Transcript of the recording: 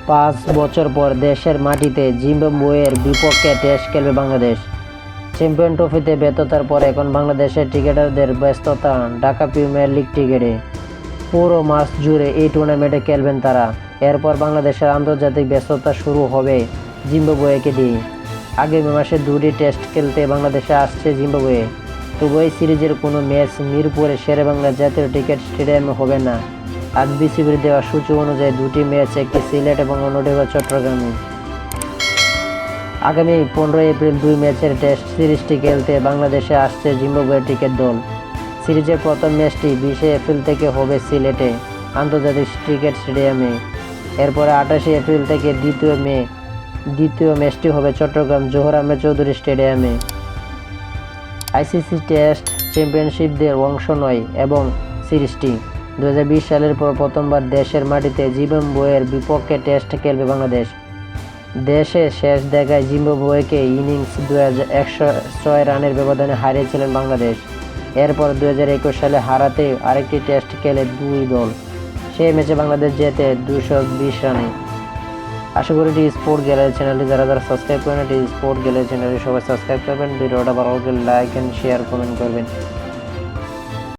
5 বছর পর দেশের মাটিতে জিম্বাবুয়ের বিপক্ষে টেস্ট খেলবে বাংলাদেশ। চ্যাম্পিয়ন ট্রফিতে ব্যর্থতার পর এখন বাংলাদেশের ক্রিকেটারদের ব্যস্ততা ঢাকা প্রিমিয়ার লিগ ক্রিকেটে। পুরো মাস জুড়ে এই টুর্নামেন্টে খেলবেন তারা। এরপর বাংলাদেশের আন্তর্জাতিক ব্যস্ততা শুরু হবে জিম্বাবুয়েকে দিয়ে। আগামী মাসে 2টি টেস্ট খেলতে বাংলাদেশে আসছে জিম্বাবুয়ে। তবু এই সিরিজের কোনো ম্যাচ মিরপুরের শেরেবাংলা জাতীয় ক্রিকেট স্টেডিয়ামে হবে না। আজ বিসিবির দেওয়া সূচি অনুযায়ী 2টি ম্যাচ, একটি সিলেট এবং অন্যটি হবে চট্টগ্রামে। আগামী 15 এপ্রিল 2 ম্যাচের টেস্ট সিরিজটি খেলতে বাংলাদেশে আসছে জিম্বাবুয়ের ক্রিকেট দল। সিরিজের প্রথম ম্যাচটি 20 এপ্রিল থেকে হবে সিলেটে আন্তর্জাতিক ক্রিকেট স্টেডিয়ামে। এরপরে 28 এপ্রিল থেকে দ্বিতীয় ম্যাচটি হবে চট্টগ্রাম জোহর আহমেদ চৌধুরী স্টেডিয়ামে। আইসিসি টেস্ট চ্যাম্পিয়নশিপদের অংশ নয় এবং সিরিজটি 2020 সালের পর প্রথমবার দেশের মাটিতে জিম্বাবুয়ের বিপক্ষে টেস্ট খেলবে বাংলাদেশ। দেশে শেষ দেখায় জিম্বাবুয়েকে ইনিংস 106 রানের ব্যবধানে হারিয়েছিলেন বাংলাদেশ। এরপর 2021 সালে হারাতে আরেকটি টেস্ট খেলে দুই দল। সেই ম্যাচে বাংলাদেশ জেতে 220 রানে। আশা করি স্পোর্ট গ্যালারি চ্যানেলটি যারা সাবস্ক্রাইব করেন, স্পোর্ট গ্যালারি চ্যানেলটি সবাই সাবস্ক্রাইব করবেন। ভিডিওটা ভালো লাগলে লাইক এন্ড শেয়ার কমেন্ট করবেন।